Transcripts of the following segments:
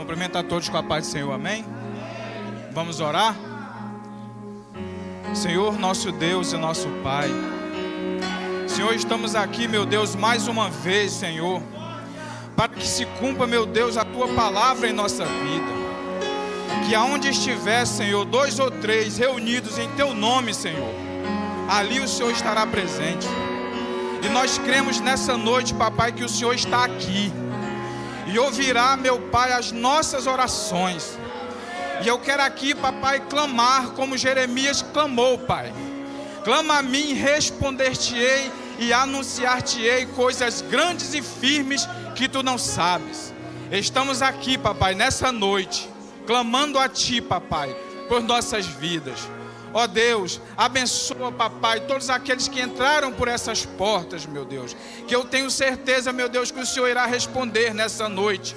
Cumprimento a todos com a paz do Senhor, amém? Vamos orar? Senhor, nosso Deus e nosso Pai, Senhor, estamos aqui, meu Deus, mais uma vez, Senhor, para que se cumpra, meu Deus, a Tua palavra em nossa vida. Que aonde estiver, Senhor, 2 ou 3 reunidos em Teu nome, Senhor, ali o Senhor estará presente. E nós cremos nessa noite, papai, que o Senhor está aqui e ouvirá, meu Pai, as nossas orações. E eu quero aqui, papai, clamar como Jeremias clamou, Pai. Clama a mim, responder-te-ei e anunciar-te-ei coisas grandes e firmes que tu não sabes. Estamos aqui, papai, nessa noite, clamando a Ti, papai, por nossas vidas. Ó Deus, abençoa, papai, todos aqueles que entraram por essas portas, meu Deus. Que eu tenho certeza, meu Deus, que o Senhor irá responder nessa noite.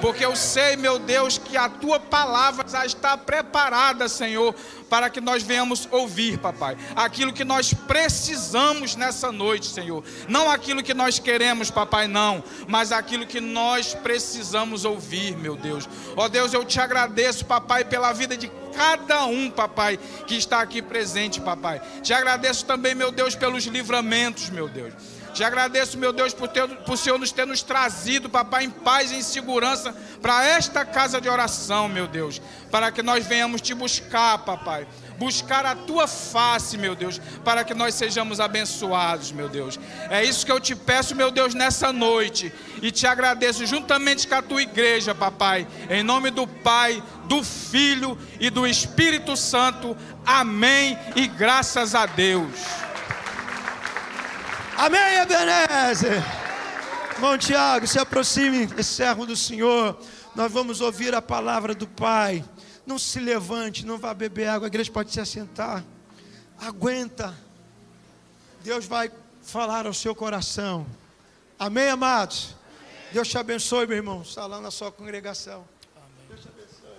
Porque eu sei, meu Deus, que a Tua palavra já está preparada, Senhor, para que nós venhamos ouvir, papai, aquilo que nós precisamos nessa noite, Senhor. Não aquilo que nós queremos, papai, não, mas aquilo que nós precisamos ouvir, meu Deus. Ó Deus, eu Te agradeço, papai, pela vida de cada um, papai, que está aqui presente, papai. Te agradeço também, meu Deus, pelos livramentos, meu Deus. Te agradeço, meu Deus, por o Senhor ter nos trazido, papai, em paz e em segurança para esta casa de oração, meu Deus. Para que nós venhamos Te buscar, papai. Buscar a Tua face, meu Deus, para que nós sejamos abençoados, meu Deus. É isso que eu Te peço, meu Deus, nessa noite. E Te agradeço juntamente com a Tua igreja, papai. Em nome do Pai, do Filho e do Espírito Santo. Amém e graças a Deus. Amém, Ebenezer. Irmão Tiago, se aproxime, servo do Senhor. Nós vamos ouvir a palavra do Pai. Não se levante, não vá beber água. A igreja pode se assentar. Aguenta. Deus vai falar ao seu coração. Amém, amados? Deus te abençoe, meu irmão. Está lá na sua congregação. Amém. Deus te abençoe.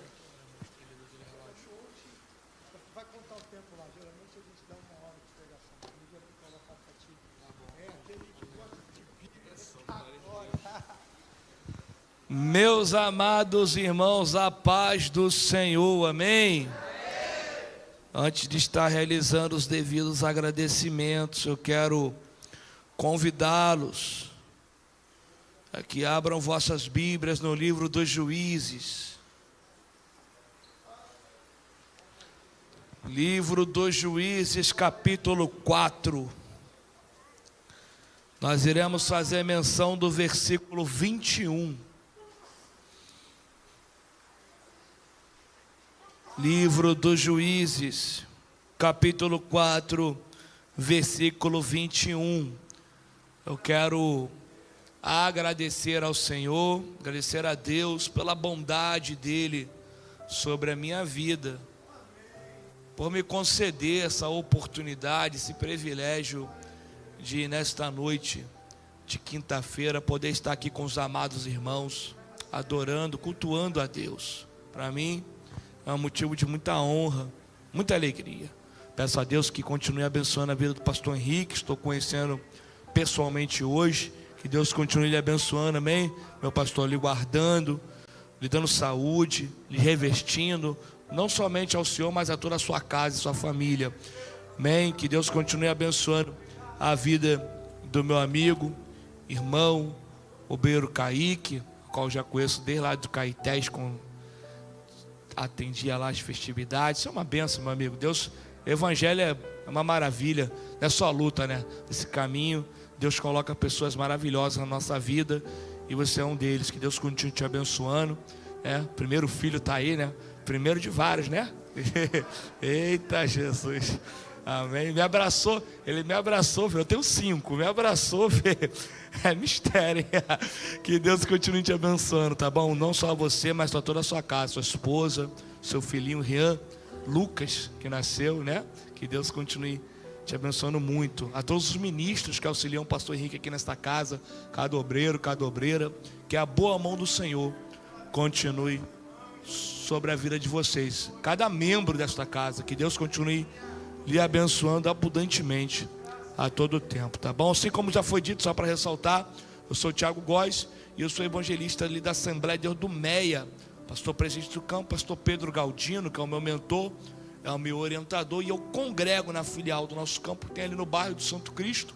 Vai contar o tempo lá. Geralmente a gente dá 1 hora de pregação. Eu vou colocar para ti. Meus amados irmãos, a paz do Senhor, amém? Antes de estar realizando os devidos agradecimentos, eu quero convidá-los a que abram vossas Bíblias no livro dos Juízes. Livro dos Juízes, capítulo 4. Nós iremos fazer menção do versículo 21. Livro dos Juízes, capítulo 4, versículo 21. Eu quero agradecer ao Senhor, agradecer a Deus pela bondade dEle sobre a minha vida, por me conceder essa oportunidade, esse privilégio de nesta noite de quinta-feira poder estar aqui com os amados irmãos, adorando, cultuando a Deus. Para mim é um motivo de muita honra, muita alegria. Peço a Deus que continue abençoando a vida do pastor Henrique. Estou conhecendo pessoalmente hoje. Que Deus continue lhe abençoando, amém? Meu pastor, lhe guardando, lhe dando saúde, lhe revestindo, não somente ao Senhor, mas a toda a sua casa e sua família, amém? Que Deus continue abençoando a vida do meu amigo, irmão, obreiro Kaique, o qual eu já conheço desde lá do Caetés, atendia lá as festividades. Isso é uma bênção, meu amigo. Deus, o evangelho é uma maravilha, não é só luta, né? Esse caminho, Deus coloca pessoas maravilhosas na nossa vida e você é um deles. Que Deus continue te abençoando, né? Primeiro filho está aí, né? Primeiro de vários, né? Eita Jesus, amém. Me abraçou, ele me abraçou, filho. Eu tenho 5, me abraçou, filho. É mistério, hein? Que Deus continue te abençoando, tá bom? Não só você, mas toda a sua casa, sua esposa, seu filhinho Rian, Lucas, que nasceu, né? Que Deus continue te abençoando muito. A todos os ministros que auxiliam o pastor Henrique aqui nesta casa, cada obreiro, cada obreira, que a boa mão do Senhor continue sobre a vida de vocês. Cada membro desta casa, que Deus continue lhe abençoando abundantemente a todo tempo, tá bom? Assim como já foi dito, só para ressaltar, eu sou o Tiago Góes e eu sou evangelista ali da Assembleia de Deus do Meia, pastor presidente do campo, pastor Pedro Galdino, que é o meu mentor, é o meu orientador, e eu congrego na filial do nosso campo, tem ali no bairro do Santo Cristo,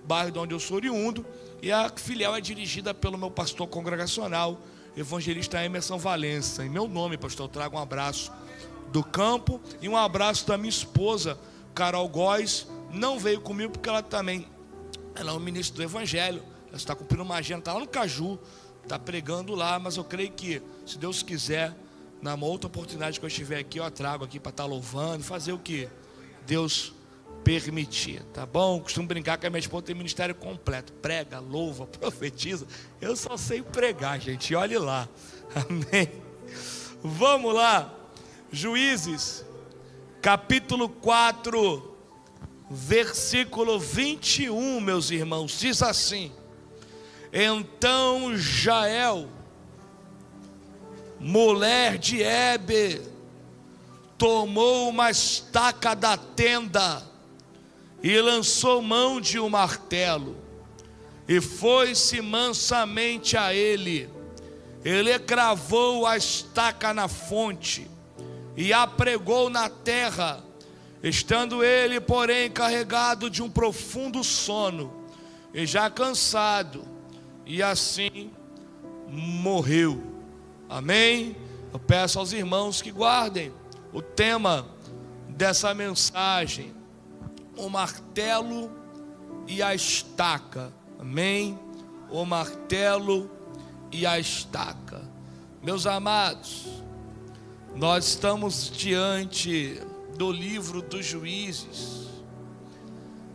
bairro de onde eu sou oriundo, e a filial é dirigida pelo meu pastor congregacional, evangelista Emerson Valença. Em meu nome, pastor, eu trago um abraço do campo e um abraço da minha esposa, Carol Góes. Não veio comigo porque ela é um ministro do evangelho, ela está cumprindo uma agenda, está lá no Caju, está pregando lá, mas eu creio que, se Deus quiser, na outra oportunidade que eu estiver aqui, eu a trago aqui para estar louvando, fazer o que Deus permitir, tá bom? Costumo brincar que a minha esposa tem ministério completo, prega, louva, profetiza. Eu só sei pregar, gente, olhe lá. Amém. Vamos lá. Juízes, capítulo 4, versículo 21, meus irmãos, diz assim: então Jael, mulher de Heber, tomou uma estaca da tenda e lançou mão de um martelo, e foi-se mansamente a ele. Ele cravou a estaca na fonte e a pregou na terra, estando ele, porém, carregado de um profundo sono e já cansado, e assim morreu. Amém? Eu peço aos irmãos que guardem o tema dessa mensagem: o martelo e a estaca. Amém? O martelo e a estaca. Meus amados, nós estamos diante do livro dos Juízes,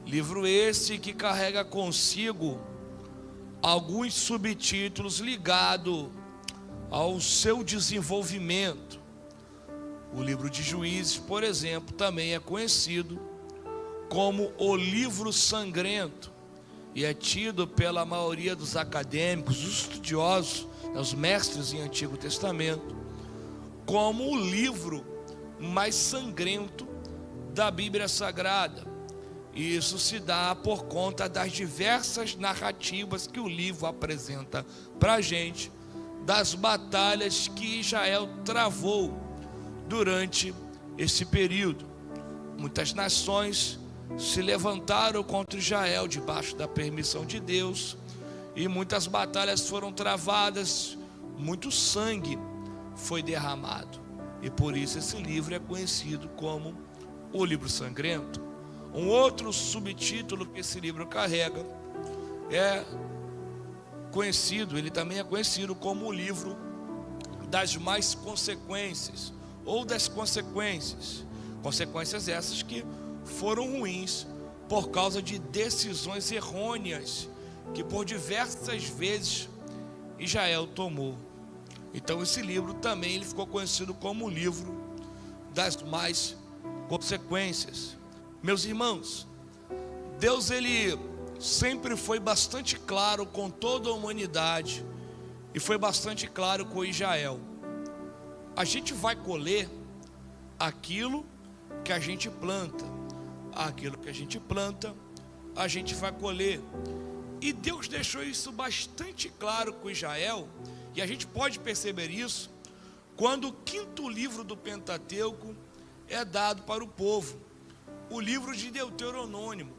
livro esse que carrega consigo alguns subtítulos ligados ao seu desenvolvimento. O livro de Juízes, por exemplo, também é conhecido como o livro sangrento, e é tido pela maioria dos acadêmicos, os estudiosos, os mestres em Antigo Testamento, como o livro mais sangrento da Bíblia Sagrada. E isso se dá por conta das diversas narrativas que o livro apresenta para a gente, das batalhas que Israel travou durante esse período. Muitas nações se levantaram contra Israel debaixo da permissão de Deus, e muitas batalhas foram travadas, muito sangue foi derramado, e por isso esse livro é conhecido como o livro sangrento. Um outro subtítulo que esse livro carrega é conhecido, ele também é conhecido como o livro das más consequências, ou das consequências essas que foram ruins por causa de decisões errôneas que por diversas vezes Israel tomou. Então esse livro também ele ficou conhecido como o livro das más consequências. Meus irmãos, Deus ele sempre foi bastante claro com toda a humanidade, e foi bastante claro com Israel. A gente vai colher aquilo que a gente planta. Aquilo que a gente planta, a gente vai colher. E Deus deixou isso bastante claro com Israel, e a gente pode perceber isso quando o quinto livro do Pentateuco é dado para o povo, o livro de Deuteronômio.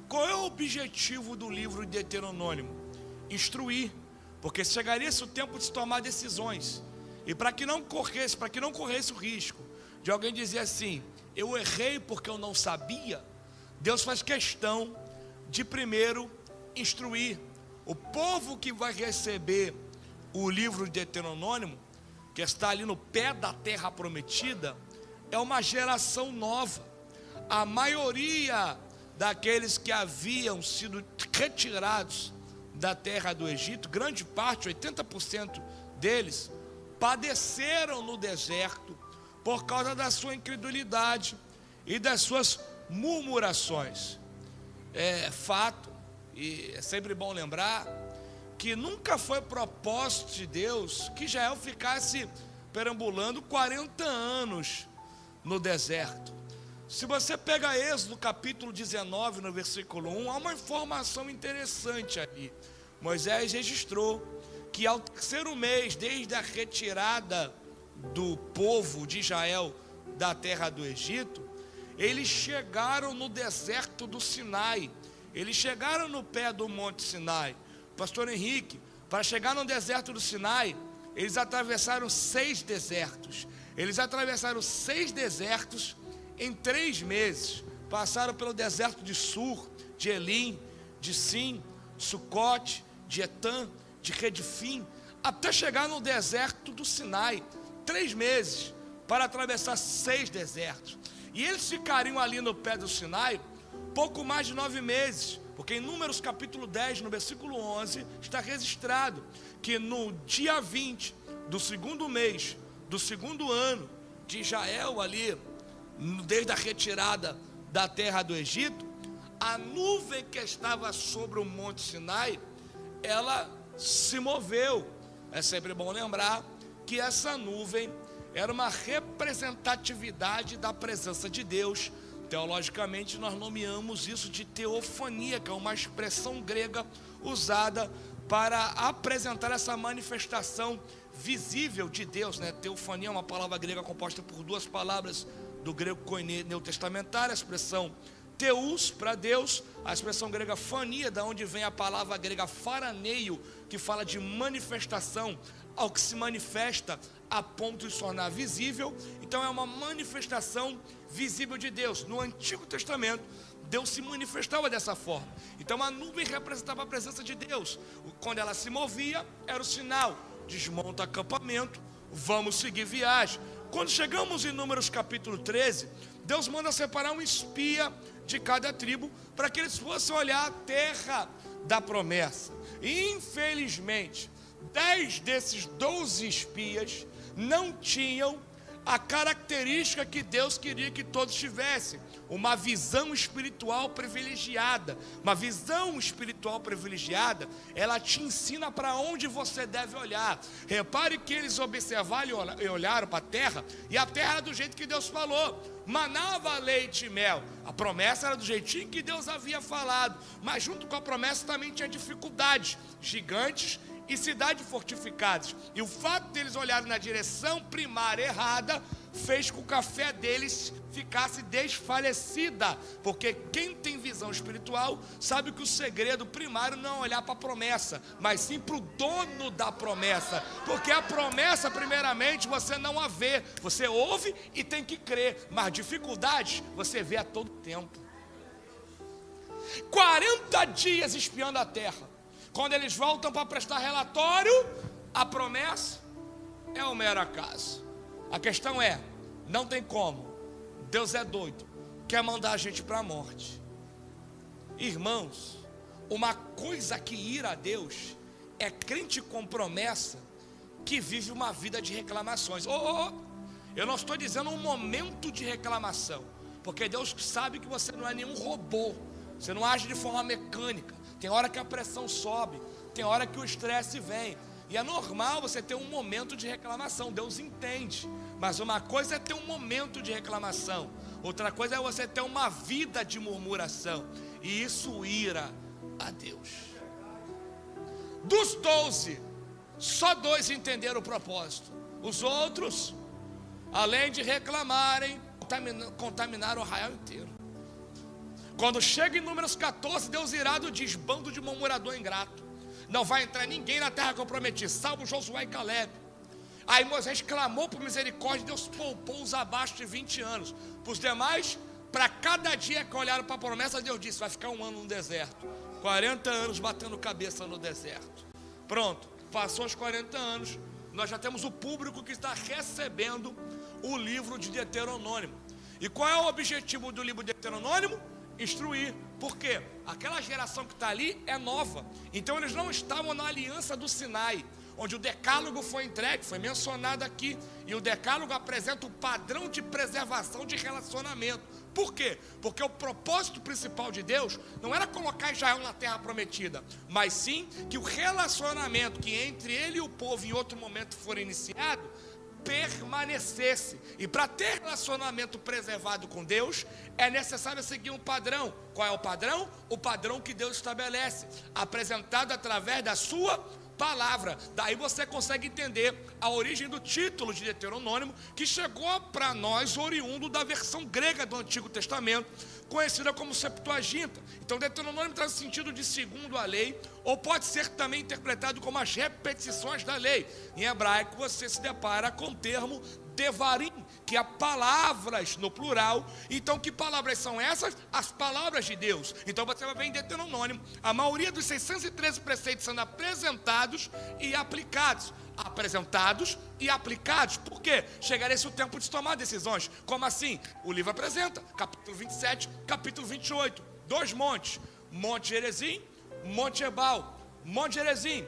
Qual é o objetivo do livro de Deuteronômio? Instruir, porque chegaria-se o tempo de se tomar decisões, e para que não corresse o risco de alguém dizer assim: eu errei porque eu não sabia, Deus faz questão de primeiro instruir. O povo que vai receber o livro de Deuteronômio, que está ali no pé da terra prometida, é uma geração nova. A maioria daqueles que haviam sido retirados da terra do Egito, grande parte, 80% deles, padeceram no deserto por causa da sua incredulidade e das suas murmurações. É fato, e é sempre bom lembrar, que nunca foi propósito de Deus que Israel ficasse perambulando 40 anos no deserto. Se você pega Êxodo capítulo 19, no versículo 1, há uma informação interessante ali. Moisés registrou que ao terceiro mês, desde a retirada do povo de Israel da terra do Egito, eles chegaram no deserto do Sinai. Eles chegaram no pé do Monte Sinai. Pastor Henrique, para chegar no deserto do Sinai, eles atravessaram 6 desertos. Eles atravessaram 6 desertos em 3 meses. Passaram pelo deserto de Sur, de Elim, de Sim, Sucote, de Etã, de Redifim, até chegar no deserto do Sinai. 3 meses para atravessar 6 desertos. E eles ficariam ali no pé do Sinai pouco mais de 9 meses, porque em Números capítulo 10, no versículo 11, está registrado que no dia 20 do segundo mês, do segundo ano de Israel ali, desde a retirada da terra do Egito, a nuvem que estava sobre o Monte Sinai, ela se moveu. É sempre bom lembrar que essa nuvem era uma representatividade da presença de Deus. Teologicamente nós nomeamos isso de teofania, que é uma expressão grega usada para apresentar essa manifestação visível de Deus, né? Teofania é uma palavra grega composta por 2 palavras do grego koiné neotestamentário, a expressão teus para Deus, a expressão grega fania, da onde vem a palavra grega faraneio, que fala de manifestação, ao que se manifesta a ponto de se tornar visível. Então é uma manifestação visível de Deus. No Antigo Testamento, Deus se manifestava dessa forma. Então a nuvem representava a presença de Deus. Quando ela se movia, era o sinal: desmonta acampamento, vamos seguir viagem. Quando chegamos em Números capítulo 13, Deus manda separar um espia de cada tribo, para que eles fossem olhar a terra da promessa. E infelizmente, 10 desses 12 espias não tinham a característica que Deus queria que todos tivessem: uma visão espiritual privilegiada. Uma visão espiritual privilegiada, ela te ensina para onde você deve olhar. Repare que eles observaram e olharam para a terra, e a terra era do jeito que Deus falou: manava leite e mel. A promessa era do jeitinho que Deus havia falado, mas junto com a promessa também tinha dificuldades, gigantes e cidades fortificadas. E o fato deles olharem na direção primária errada fez com que a fé deles ficasse desfalecida, porque quem tem visão espiritual sabe que o segredo primário não é olhar para a promessa, mas sim para o dono da promessa, porque a promessa primeiramente você não a vê, você ouve e tem que crer, mas dificuldades você vê a todo tempo. 40 dias espiando a terra. Quando eles voltam para prestar relatório, a promessa é um mero acaso. A questão é, não tem como, Deus é doido, quer mandar a gente para a morte. Irmãos, uma coisa que ira a Deus é crente com promessa que vive uma vida de reclamações. Eu não estou dizendo um momento de reclamação, porque Deus sabe que você não é nenhum robô, você não age de forma mecânica. Tem hora que a pressão sobe, tem hora que o estresse vem, e é normal você ter um momento de reclamação. Deus entende, mas uma coisa é ter um momento de reclamação, outra coisa é você ter uma vida de murmuração, e isso ira a Deus. Dos 12, só 2 entenderam o propósito. Os outros, além de reclamarem, contaminaram o arraial inteiro. Quando chega em Números 14, Deus irado diz: bando de murmurador ingrato, não vai entrar ninguém na terra que eu prometi, salvo Josué e Caleb. Aí Moisés clamou por misericórdia, Deus poupou os abaixo de 20 anos. Para os demais, para cada dia que olharam para a promessa, Deus disse: vai ficar 1 ano no deserto. 40 anos batendo cabeça no deserto. Pronto, passou os 40 anos, nós já temos o público que está recebendo o livro de Deuteronômio. E qual é o objetivo do livro de Deuteronômio? Instruir. Por quê? Aquela geração que está ali é nova, então eles não estavam na aliança do Sinai, onde o decálogo foi entregue, foi mencionado aqui, e o decálogo apresenta o padrão de preservação de relacionamento. Por quê? Porque o propósito principal de Deus não era colocar Israel na terra prometida, mas sim que o relacionamento que entre ele e o povo em outro momento for iniciado permanecesse. E para ter relacionamento preservado com Deus, é necessário seguir um padrão. Qual é o padrão? O padrão que Deus estabelece, apresentado através da sua palavra. Daí você consegue entender a origem do título de Deuteronômio, que chegou para nós oriundo da versão grega do Antigo Testamento, conhecida como Septuaginta. Então Deuteronômio traz o sentido de segundo a lei, ou pode ser também interpretado como as repetições da lei. Em hebraico você se depara com o termo Devarim, que é palavras no plural. Então que palavras são essas? As palavras de Deus. Então você vai ver em Deuteronômio a maioria dos 613 preceitos sendo apresentados e aplicados. Apresentados e aplicados. Por quê? Chegaria esse o tempo de tomar decisões. Como assim? O livro apresenta, capítulo 27, capítulo 28, 2 montes: Monte Gerizim, Monte Ebal. Monte Gerizim,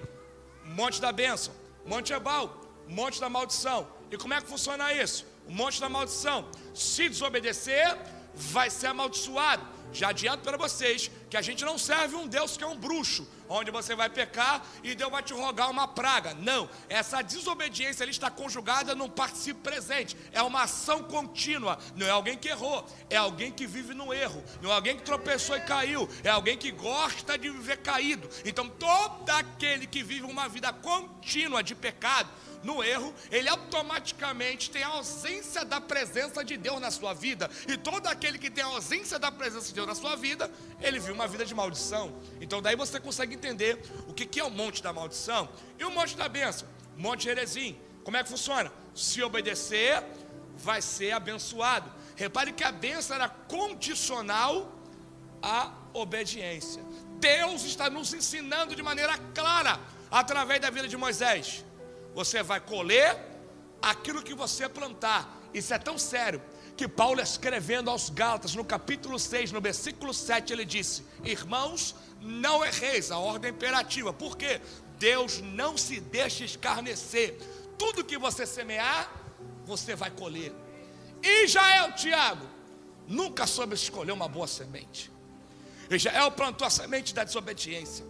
Monte da bênção; Monte Ebal, Monte da maldição. E como é que funciona isso? O monte da maldição: se desobedecer, vai ser amaldiçoado. Já adianto para vocês que a gente não serve um Deus que é um bruxo, onde você vai pecar e Deus vai te rogar uma praga. Não, essa desobediência ali está conjugada num participo presente. É uma ação contínua. Não é alguém que errou, é alguém que vive no erro. Não é alguém que tropeçou e caiu, é alguém que gosta de viver caído. Então todo aquele que vive uma vida contínua de pecado, no erro, ele automaticamente tem a ausência da presença de Deus na sua vida. E todo aquele que tem a ausência da presença de Deus na sua vida, ele vive uma vida de maldição. Então daí você consegue entender o que é o monte da maldição e o monte da bênção. Monte Gerizim, como é que funciona? Se obedecer, vai ser abençoado. Repare que a bênção era condicional à obediência. Deus está nos ensinando de maneira clara, através da vida de Moisés: você vai colher aquilo que você plantar. Isso é tão sério que Paulo, escrevendo aos Gálatas, no capítulo 6, no versículo 7, ele disse: irmãos, não erreis. A ordem imperativa. Por quê? Deus não se deixa escarnecer. Tudo que você semear, você vai colher. Israel, Tiago, nunca soube escolher uma boa semente. Israel plantou a semente da desobediência.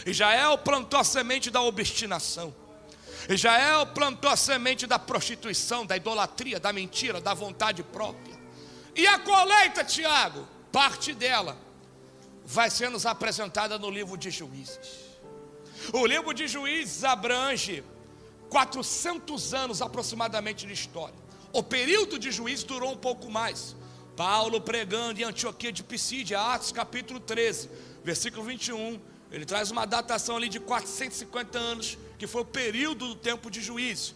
Israel plantou a semente da obstinação. Israel plantou a semente da prostituição, da idolatria, da mentira, da vontade própria. E a colheita, Tiago, parte dela vai ser nos apresentada no livro de Juízes. O livro de Juízes abrange 400 anos aproximadamente de história. O período de Juízes durou um pouco mais. Paulo pregando em Antioquia de Pisídia, Atos capítulo 13, versículo 21, ele traz uma datação ali de 450 anos, que foi o período do tempo de Juízes.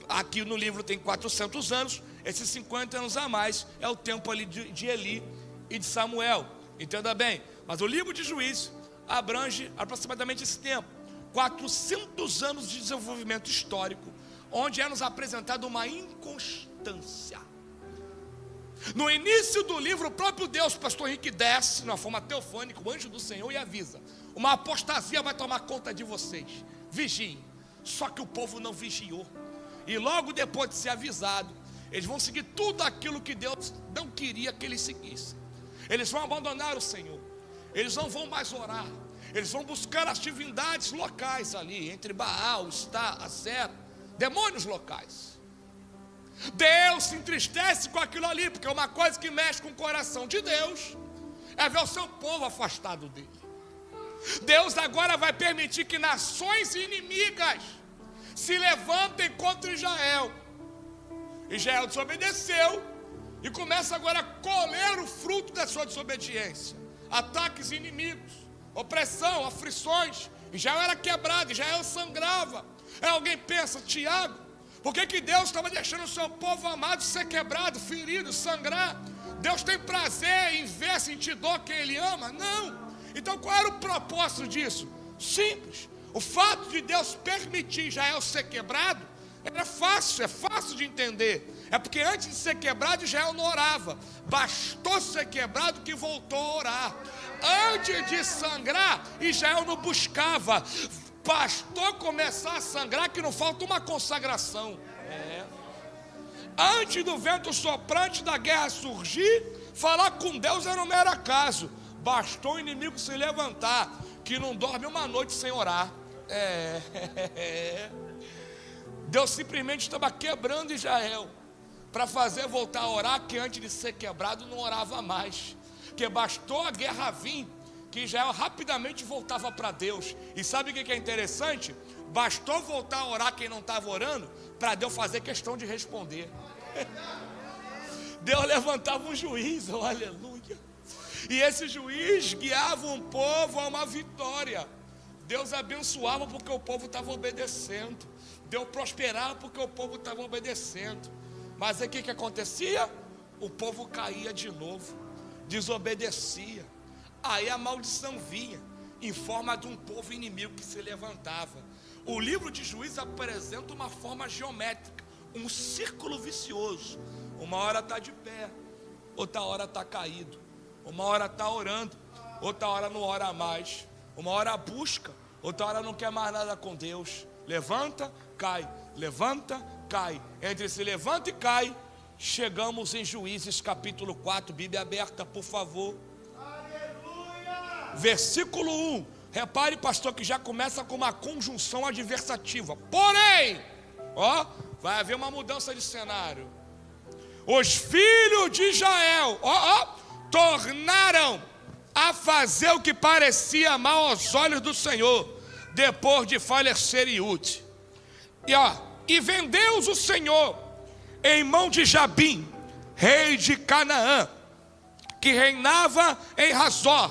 Aqui no livro tem 400 anos, esses 50 anos a mais é o tempo ali de Eli e de Samuel. Entenda bem, mas o livro de Juízes abrange aproximadamente esse tempo, 400 anos de desenvolvimento histórico, onde é nos apresentado uma inconstância. No início do livro, o próprio Deus, o pastor Henrique, desce de uma forma teofônica, o anjo do Senhor, e avisa: uma apostasia vai tomar conta de vocês, vigiem. Só que o povo não vigiou, e logo depois de ser avisado, eles vão seguir tudo aquilo que Deus não queria que eles seguissem. Eles vão abandonar o Senhor, eles não vão mais orar, eles vão buscar as divindades locais ali, entre Baal, Está, Asera, demônios locais. Deus se entristece com aquilo ali, porque uma coisa que mexe com o coração de Deus é ver o seu povo afastado dele. Deus agora vai permitir que nações inimigas se levantem contra Israel. Israel desobedeceu e começa agora a colher o fruto da sua desobediência. Ataques inimigos, opressão, aflições. Israel era quebrado, Israel sangrava. Aí alguém pensa: Tiago, por que Deus estava deixando o seu povo amado ser quebrado, ferido, sangrar? Deus tem prazer em ver, sentir dor quem Ele ama? Não. Então qual era o propósito disso? Simples. O fato de Deus permitir Israel ser quebrado era fácil, é fácil de entender. É porque antes de ser quebrado, Israel não orava. Bastou ser quebrado que voltou a orar. Antes de sangrar, Israel não buscava. Bastou começar a sangrar que não falta uma consagração. Antes do vento soprante da guerra surgir, falar com Deus era um mero acaso. Bastou o inimigo se levantar, que não dorme uma noite sem orar. Deus simplesmente estava quebrando Israel, para fazer voltar a orar, que antes de ser quebrado não orava mais. Que bastou a guerra vir, que Israel rapidamente voltava para Deus. E sabe o que é interessante? Bastou voltar a orar quem não estava orando, para Deus fazer questão de responder. Deus levantava um juiz, oh, aleluia. E esse juiz guiava um povo a uma vitória. Deus abençoava porque o povo estava obedecendo. Deus prosperava porque o povo estava obedecendo. Mas aí o que acontecia? O povo caía de novo, desobedecia. Aí a maldição vinha em forma de um povo inimigo que se levantava. O livro de Juízes apresenta uma forma geométrica, um círculo vicioso. Uma hora está de pé, outra hora está caído. Uma hora está orando, outra hora não ora mais. Uma hora busca, outra hora não quer mais nada com Deus. Levanta, cai, levanta, cai. Entre se levanta e cai, chegamos em Juízes capítulo 4, Bíblia aberta, por favor. Aleluia! Versículo 1, repare, pastor, que já começa com uma conjunção adversativa. Porém, ó, vai haver uma mudança de cenário. Os filhos de Israel, tornaram a fazer o que parecia mal aos olhos do Senhor, depois de falecer Iute. E vendeu-os o Senhor em mão de Jabim, rei de Canaã, que reinava em Razor.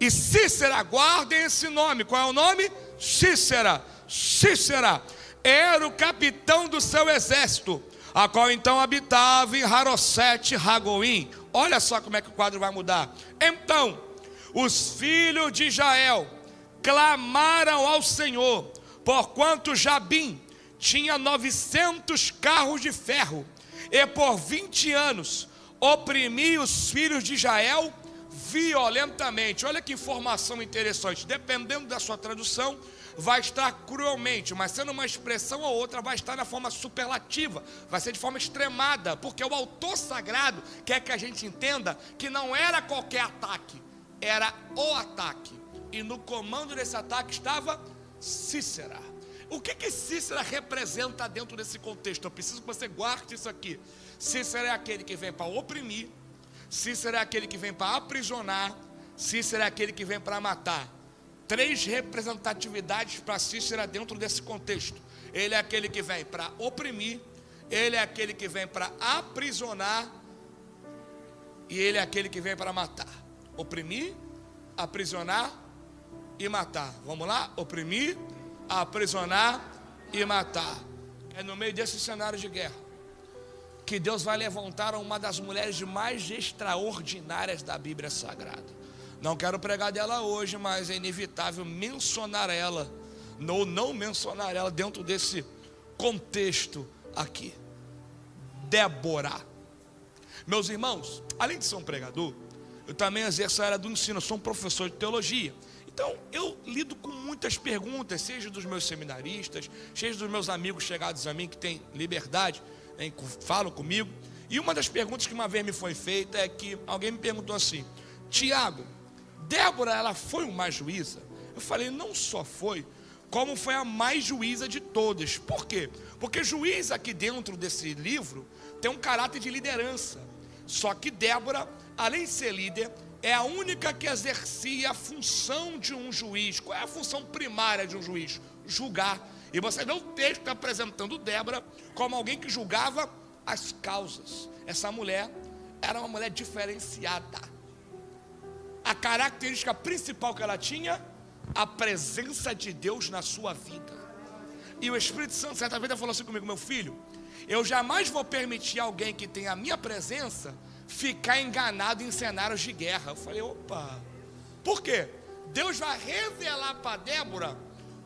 E Sísera, guardem esse nome. Qual é o nome? Sísera. Sísera era o capitão do seu exército, a qual então habitava em Harosete Ragoim. Olha só como é que o quadro vai mudar. Então, os filhos de Israel clamaram ao Senhor, porquanto Jabim tinha 900 carros de ferro, e por 20 anos oprimia os filhos de Israel violentamente. Olha que informação interessante. Dependendo da sua tradução, vai estar cruelmente, mas sendo uma expressão ou outra, vai estar na forma superlativa, vai ser de forma extremada, porque o autor sagrado quer que a gente entenda que não era qualquer ataque, era o ataque, e no comando desse ataque estava Sísera. O que Sísera representa dentro desse contexto? Eu preciso que você guarde isso aqui. Sísera é aquele que vem para oprimir, Sísera é aquele que vem para aprisionar, Sísera é aquele que vem para matar. 3 representatividades para Sísera dentro desse contexto. Ele é aquele que vem para oprimir, ele é aquele que vem para aprisionar, e ele é aquele que vem para matar. Oprimir, aprisionar e matar. Vamos lá? Oprimir, aprisionar e matar. É no meio desse cenário de guerra que Deus vai levantar uma das mulheres mais extraordinárias da Bíblia Sagrada. Não quero pregar dela hoje, mas é inevitável mencionar ela, ou não mencionar ela dentro desse contexto aqui. Débora. Meus irmãos, além de ser um pregador, eu também exerço a área do ensino, eu sou um professor de teologia. Então eu lido com muitas perguntas, seja dos meus seminaristas, seja dos meus amigos chegados a mim, que têm liberdade, falam comigo. E uma das perguntas que uma vez me foi feita é que alguém me perguntou assim: Tiago, Débora, ela foi uma juíza? Eu falei, não só foi, como foi a mais juíza de todas. Por quê? Porque juiz aqui dentro desse livro tem um caráter de liderança. Só que Débora, além de ser líder, é a única que exercia a função de um juiz. Qual é a função primária de um juiz? Julgar. E você vê o texto apresentando Débora como alguém que julgava as causas. Essa mulher era uma mulher diferenciada. A característica principal que ela tinha, a presença de Deus na sua vida. E o Espírito Santo certa vez falou assim comigo: meu filho, eu jamais vou permitir alguém que tem a minha presença ficar enganado em cenários de guerra. Eu falei, opa, por quê? Deus vai revelar para Débora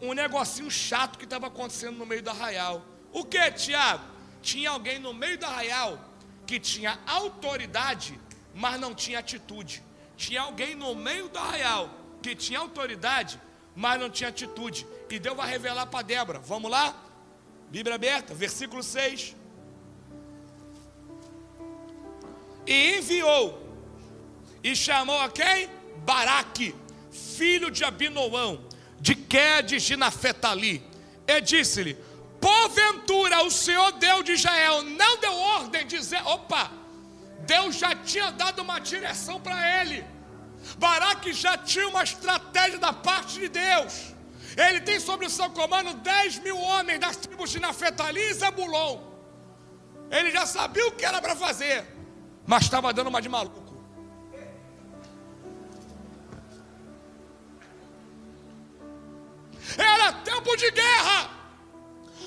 um negocinho chato que estava acontecendo no meio do arraial. O que, Tiago? Tinha alguém no meio do arraial que tinha autoridade, mas não tinha atitude. Tinha alguém no meio do arraial que tinha autoridade, mas não tinha atitude. E Deus vai revelar para Débora. Vamos lá? Bíblia aberta, versículo 6. E enviou, e chamou a quem? Baraque, filho de Abinoão, de Quedes de Nafetali. E disse-lhe: porventura o Senhor Deus de Israel não deu ordem de dizer... Opa! Deus já tinha dado uma direção para ele. Baraque já tinha uma estratégia da parte de Deus. Ele tem sobre o seu comando 10.000 homens das tribos de Naftali e Zabulon. Ele já sabia o que era para fazer, mas estava dando uma de maluco. Era tempo de guerra.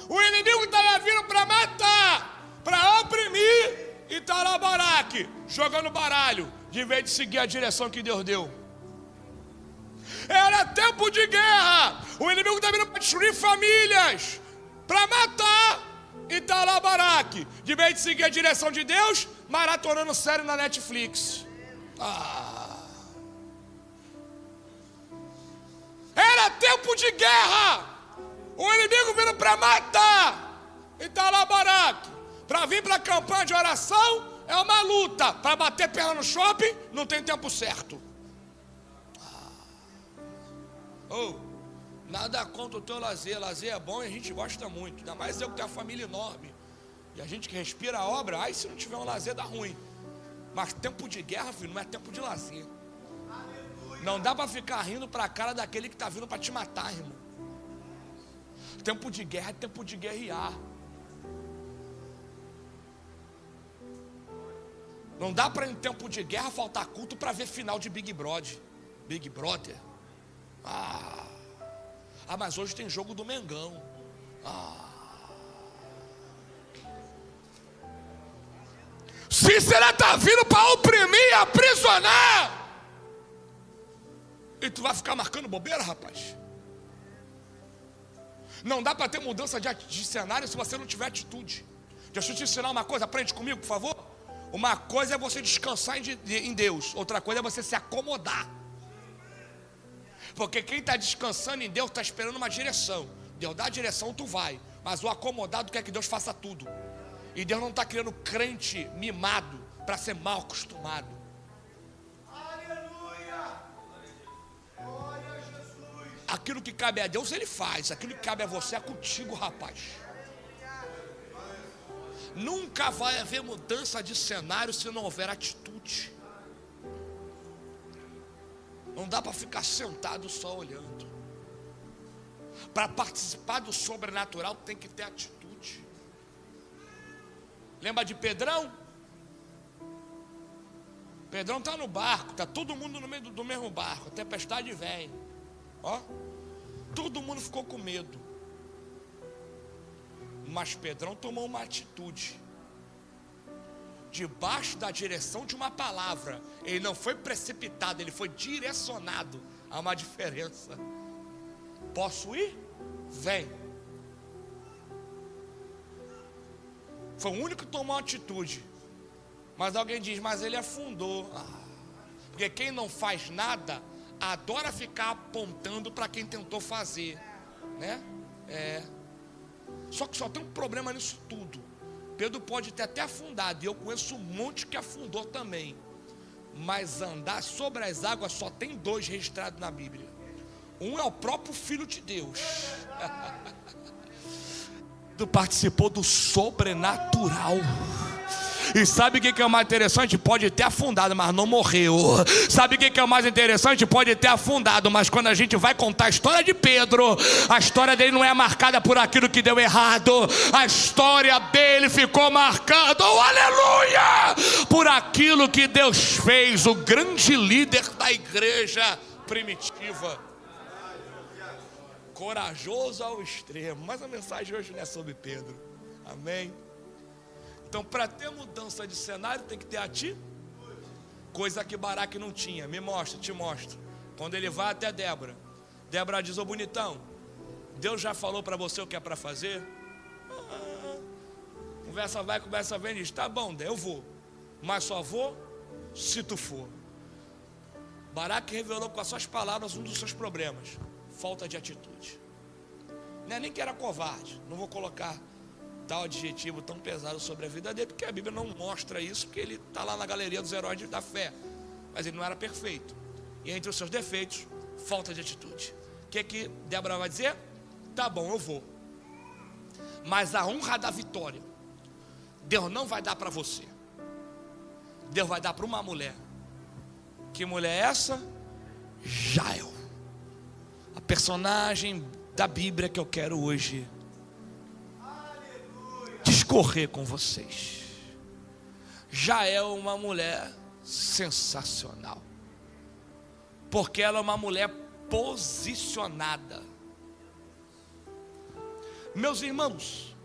O inimigo estava vindo para matar, para oprimir, e está lá Baraque jogando baralho, de vez de seguir a direção que Deus deu. Era tempo de guerra. O inimigo está vindo para destruir famílias, para matar, e está lá Baraque, de vez de seguir a direção de Deus, maratonando série na Netflix. Era tempo de guerra. O inimigo vindo para matar, e está lá Baraque. Para vir para a campanha de oração é uma luta. Para bater perna no shopping não tem tempo certo. Nada contra o teu lazer. Lazer é bom e a gente gosta muito. Ainda mais eu que tenho uma família enorme. E a gente que respira a obra, ai, se não tiver um lazer dá ruim. Mas tempo de guerra, filho, não é tempo de lazer. Não dá para ficar rindo para a cara daquele que está vindo para te matar, irmão. Tempo de guerra é tempo de guerrear. Não dá para em tempo de guerra faltar culto para ver final de Big Brother. Big Brother. Mas hoje tem jogo do Mengão. Cícera está vindo para oprimir, aprisionar. E tu vai ficar marcando bobeira, rapaz? Não dá para ter mudança de cenário se você não tiver atitude. Deixa eu te ensinar uma coisa, aprende comigo, por favor. Uma coisa é você descansar em Deus, outra coisa é você se acomodar. Porque quem está descansando em Deus está esperando uma direção. Deus dá a direção, tu vai. Mas o acomodado quer que Deus faça tudo. E Deus não está criando crente mimado para ser mal acostumado. Aleluia! Glória a Jesus! Aquilo que cabe a Deus Ele faz. Aquilo que cabe a você é contigo, rapaz. Nunca vai haver mudança de cenário se não houver atitude. Não dá para ficar sentado só olhando. Para participar do sobrenatural tem que ter atitude. Lembra de Pedrão? Pedrão está no barco, está todo mundo no meio do mesmo barco, a tempestade vem. Todo mundo ficou com medo. Mas Pedrão tomou uma atitude. Debaixo da direção de uma palavra. Ele não foi precipitado, ele foi direcionado. Há uma diferença. Posso ir? Vem. Foi o único que tomou uma atitude. Mas alguém diz, mas ele afundou. Porque quem não faz nada adora ficar apontando para quem tentou fazer, né? Só que só tem um problema nisso tudo. Pedro pode ter até afundado, e eu conheço um monte que afundou também. Mas andar sobre as águas só tem 2 registrados na Bíblia. Um é o próprio Filho de Deus. Tu participou do sobrenatural. E sabe o que é o mais interessante? Pode ter afundado, mas não morreu. Sabe o que é o mais interessante? Pode ter afundado, mas quando a gente vai contar a história de Pedro, a história dele não é marcada por aquilo que deu errado. A história dele ficou marcada, aleluia, por aquilo que Deus fez. O grande líder da igreja primitiva, corajoso ao extremo. Mas a mensagem hoje não é sobre Pedro. Amém? Então, para ter mudança de cenário, tem que ter atitude. Coisa que Baraque não tinha. Me mostra, te mostro. Quando ele vai até Débora, Débora diz, ô bonitão, Deus já falou para você o que é para fazer? Conversa vai, conversa vem, diz, tá bom, eu vou. Mas só vou se tu for. Baraque revelou com as suas palavras um dos seus problemas. Falta de atitude. Não é nem que era covarde. Não vou colocar tal adjetivo tão pesado sobre a vida dele, porque a Bíblia não mostra isso, porque ele está lá na galeria dos heróis da fé. Mas ele não era perfeito. E entre os seus defeitos, falta de atitude. O que Débora vai dizer? Tá bom, eu vou. Mas a honra da vitória, Deus não vai dar para você. Deus vai dar para uma mulher Que mulher é essa? Jael. A personagem da Bíblia que eu quero hoje discorrer com vocês. Jael é uma mulher sensacional, porque ela é uma mulher posicionada. Meus irmãos,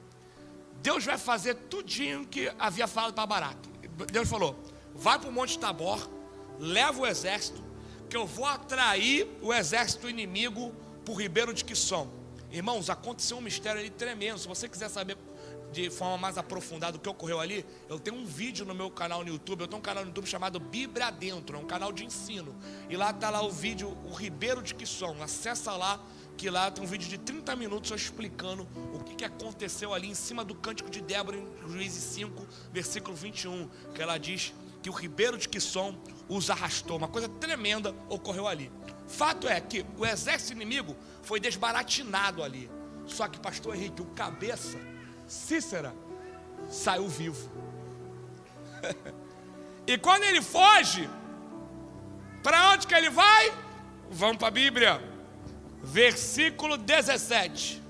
Deus vai fazer tudinho que havia falado para Baraque. Deus falou: vai para o Monte Tabor, leva o exército, que eu vou atrair o exército inimigo para o Ribeiro de Quisson. Irmãos, aconteceu um mistério ali tremendo. Se você quiser saber de forma mais aprofundada o que ocorreu ali, eu tenho um vídeo no meu canal no YouTube. Eu tenho um canal no YouTube chamado Bíblia Dentro, é um canal de ensino, e lá está lá o vídeo, o Ribeiro de Quisson. Acessa lá, que lá tem um vídeo de 30 minutos eu explicando o que aconteceu ali em cima do cântico de Débora, em Juízes 5, versículo 21, que ela diz que o Ribeiro de Quisson os arrastou. Uma coisa tremenda ocorreu ali. Fato é que o exército inimigo foi desbaratinado ali. Só que pastor Henrique, o cabeça, Cícera, saiu vivo. E quando ele foge, para onde que ele vai? Vamos para a Bíblia, versículo 17.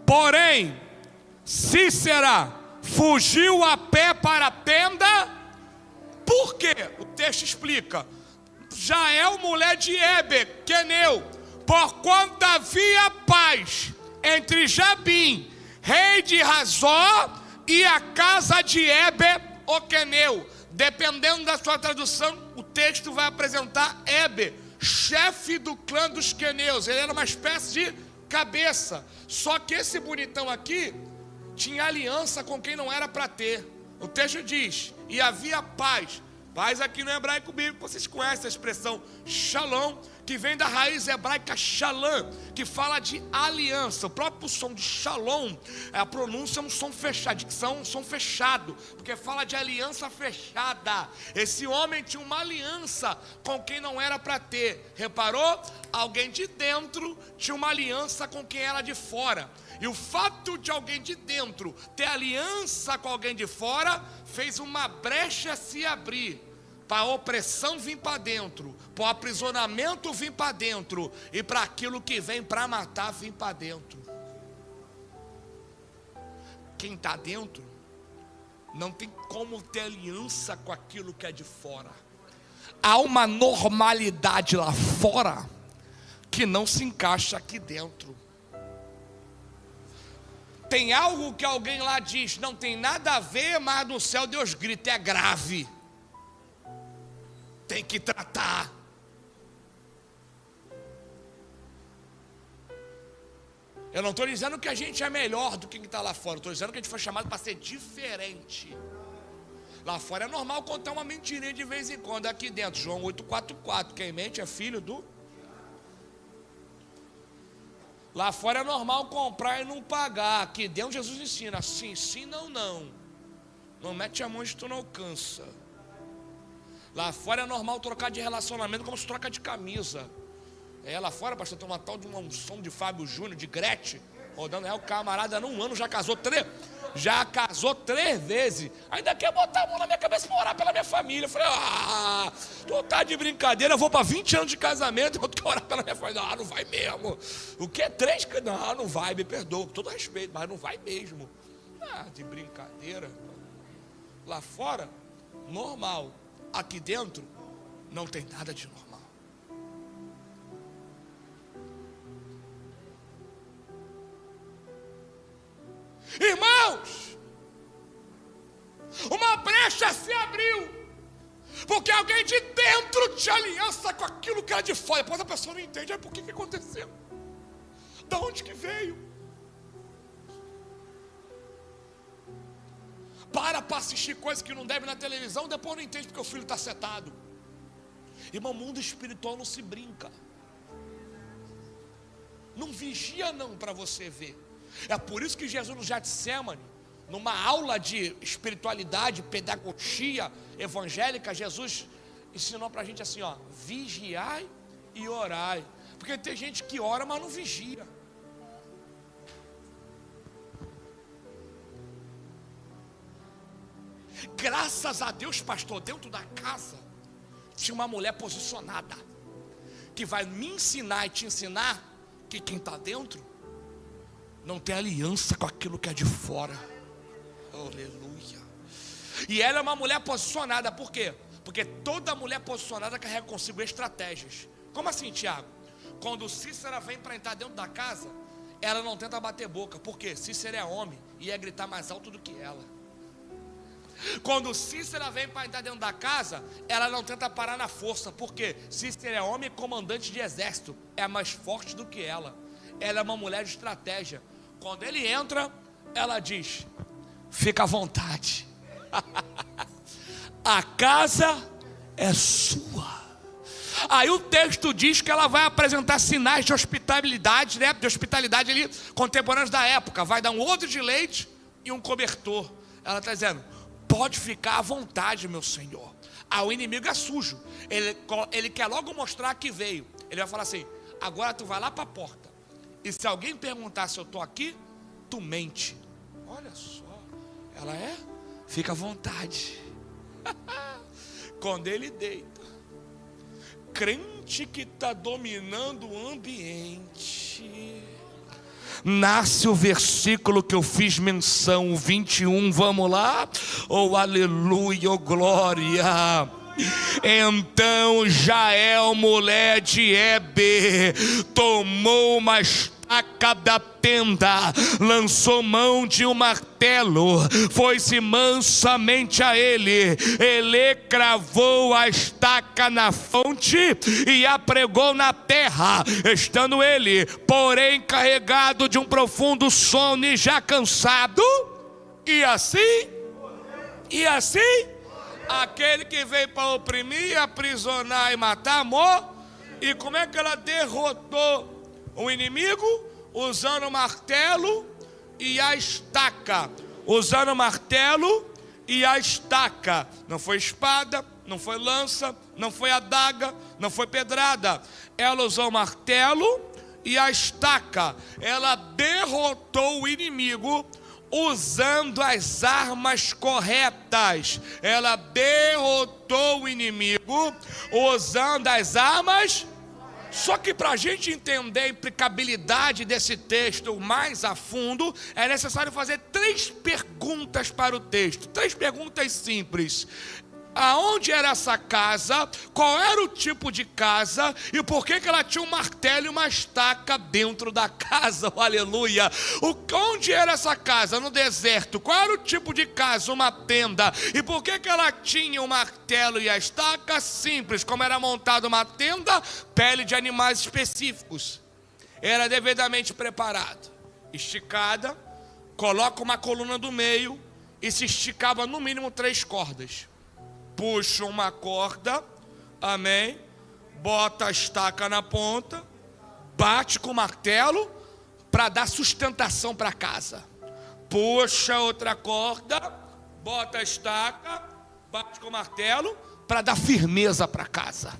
Porém, Cícera fugiu a pé para a tenda. Por quê? O texto explica: Jael, mulher de Heber, queneu, porquanto havia paz entre Jabim, rei de Razó, e a casa de Heber, o queneu. Dependendo da sua tradução, o texto vai apresentar Heber, chefe do clã dos queneus. Ele era uma espécie de cabeça. Só que esse bonitão aqui tinha aliança com quem não era para ter. O texto diz: e havia paz. Paz aqui no hebraico bíblico, vocês conhecem a expressão shalom, que vem da raiz hebraica shalom, que fala de aliança. O próprio som de shalom, a pronúncia é um som fechado, dicção é um som fechado, porque fala de aliança fechada. Esse homem tinha uma aliança com quem não era para ter. Reparou? Alguém de dentro tinha uma aliança com quem era de fora. E o fato de alguém de dentro ter aliança com alguém de fora fez uma brecha se abrir para a opressão vir para dentro, para o aprisionamento vir para dentro, e para aquilo que vem para matar vir para dentro. Quem está dentro não tem como ter aliança com aquilo que é de fora. Há uma normalidade lá fora que não se encaixa aqui dentro. Tem algo que alguém lá diz, não tem nada a ver, mas no céu Deus grita, é grave. Tem que tratar. Eu não estou dizendo que a gente é melhor do que quem está lá fora. Estou dizendo que a gente foi chamado para ser diferente. Lá fora é normal contar uma mentirinha de vez em quando. Aqui dentro, João 8,44. Quem mente é filho do... Lá fora é normal comprar e não pagar. Aqui dentro Jesus ensina, sim, sim, não, não. Não mete a mão onde tu não alcança. Lá fora é normal trocar de relacionamento como se troca de camisa. Lá fora, pastor, tem uma tal de uma unção de Fábio Júnior, de Gretchen, rodando. O camarada num ano já casou 3 vezes. Ainda quer botar a mão na minha cabeça para orar pela minha família. Eu falei, tu tá de brincadeira, eu vou para 20 anos de casamento, eu quero orar pela minha família. Não vai mesmo. O que é 3? Não vai, me perdoa, com todo respeito, mas não vai mesmo. De brincadeira. Lá fora, normal. Aqui dentro, não tem nada de normal. Irmãos, uma brecha se abriu, porque alguém de dentro tinha aliança com aquilo que era de fora. Depois a pessoa não entende, por que aconteceu? Da onde que veio? Para assistir coisas que não deve na televisão, depois não entende porque o filho está setado. Irmão, mundo espiritual não se brinca. Não vigia não para você ver. É por isso que Jesus no Getsemane, numa aula de espiritualidade, pedagogia evangélica, Jesus ensinou para a gente assim, vigiai e orai. Porque tem gente que ora, mas não vigia. graças a Deus, pastor, dentro da casa tinha uma mulher posicionada, que vai me ensinar e te ensinar que quem está dentro não tem aliança com aquilo que é de fora. Aleluia. E ela é uma mulher posicionada, por quê? Porque toda mulher posicionada carrega consigo estratégias. Como assim, Tiago? Quando Cícera vem para entrar dentro da casa, ela não tenta bater boca, porque Cícera é homem e ia gritar mais alto do que ela. Quando Cícera vem para entrar dentro da casa, ela não tenta parar na força, porque Cícera é homem e comandante de exército, é mais forte do que ela. Ela é uma mulher de estratégia. Quando ele entra, ela diz: fica à vontade, a casa é sua. Aí o texto diz que ela vai apresentar sinais de hospitalidade, né? De hospitalidade ali, contemporâneos da época. Vai dar um odre de leite e um cobertor. Ela está dizendo: pode ficar à vontade, meu senhor. O inimigo é sujo. Ele quer logo mostrar que veio. Ele vai falar assim: agora tu vai lá para a porta, e se alguém perguntar se eu estou aqui, tu mente. Olha só. Ela fica à vontade. Quando ele deita, crente que está dominando o ambiente, nasce o versículo que eu fiz menção, o 21, vamos lá? Oh, aleluia, oh, glória. Então Jael, mulher de Heber, tomou uma estaca da tenda, lançou mão de um martelo, foi-se mansamente a ele cravou a estaca na fonte e a pregou na terra, estando ele, porém, carregado de um profundo sono e já cansado, e assim, aquele que veio para oprimir, aprisionar e matar, amor. E como é que ela derrotou o inimigo? Usando o martelo e a estaca. Usando o martelo e a estaca. Não foi espada, não foi lança, não foi adaga, não foi pedrada. Ela usou o martelo e a estaca. Ela derrotou o inimigo usando as armas corretas. Ela derrotou o inimigo usando as armas. Só que para a gente entender a implicabilidade desse texto mais a fundo, é necessário fazer 3 perguntas para o texto. 3 perguntas simples. Aonde era essa casa? Qual era o tipo de casa? E por que ela tinha um martelo e uma estaca dentro da casa? Oh, aleluia! Onde era essa casa? No deserto. Qual era o tipo de casa? Uma tenda. E por que ela tinha o martelo e a estaca? Simples. Como era montada uma tenda, pele de animais específicos. Era devidamente preparado. Esticada, coloca uma coluna do meio e se esticava no mínimo 3 cordas. Puxa uma corda, amém, bota a estaca na ponta, bate com o martelo para dar sustentação para a casa. Puxa outra corda, bota a estaca, bate com o martelo para dar firmeza para a casa.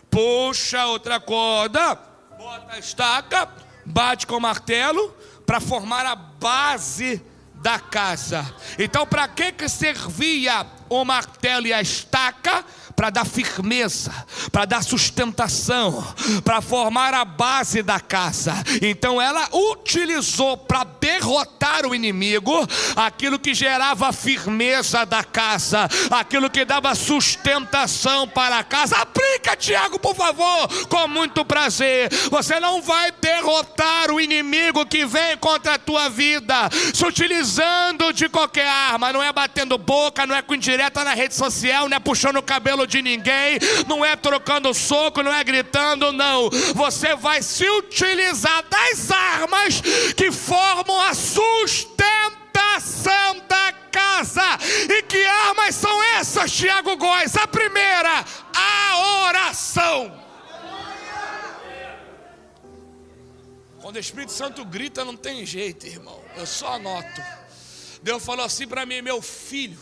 Puxa outra corda, bota a estaca, bate com o martelo para formar a base da casa. Então, para que servia o martelo e a estaca? Para dar firmeza, para dar sustentação, para formar a base da casa. Então ela utilizou para derrotar o inimigo aquilo que gerava firmeza da casa, aquilo que dava sustentação para a casa. Aplica, Tiago, por favor, com muito prazer. Você não vai derrotar o inimigo que vem contra a tua vida se utilizando de qualquer arma. Não é batendo boca, não é com indireta na rede social, não é puxando o cabelo de ninguém, não é trocando soco, não é gritando, não. Você vai se utilizar das armas que formam a sustentação da casa. E que armas são essas, Tiago Góes? A primeira, a oração. Quando o Espírito Santo grita, não tem jeito, irmão. Eu só anoto. Deus falou assim para mim: meu filho,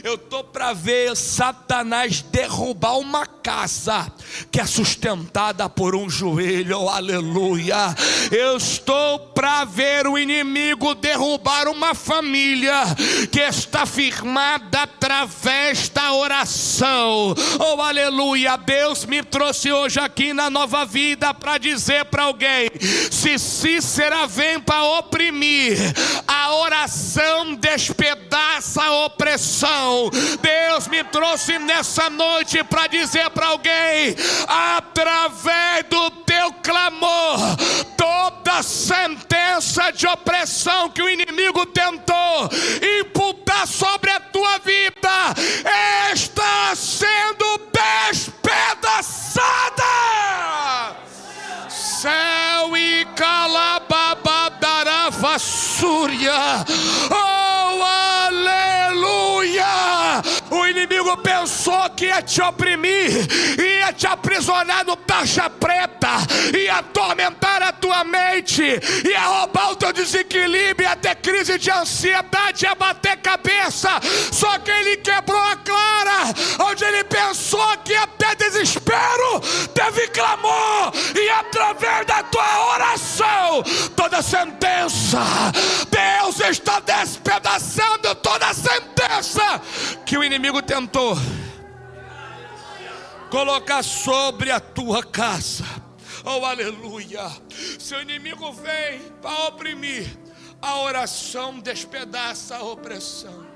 Eu estou para ver Satanás derrubar uma casa que é sustentada por um joelho, aleluia. Eu estou para ver o inimigo derrubar uma família que está firmada através da oração, oh aleluia. Deus me trouxe hoje aqui na Nova Vida para dizer para alguém: se Cícera vem para oprimir, a oração despedaça a opressão. Deus me trouxe nessa noite para dizer para alguém: através do teu clamor, toda sentença de opressão que o inimigo tentou imputar sobre a tua vida está sendo despedaçada. Céu e calababadara Súria, oh aleluia. O inimigo pensou que ia te oprimir, ia te aprisionar no taxa preta, ia atormentar a tua mente, ia roubar o teu desequilíbrio, ia ter crise de ansiedade, ia bater cabeça. Só que ele quebrou a clara, onde ele pensou que ia ter desespero, teve clamor, e através da tua oração, toda sentença, Deus está despedaçando toda sentença que o inimigo tentou colocar sobre a tua casa. Oh aleluia. Se o inimigo vem para oprimir, a oração despedaça a opressão.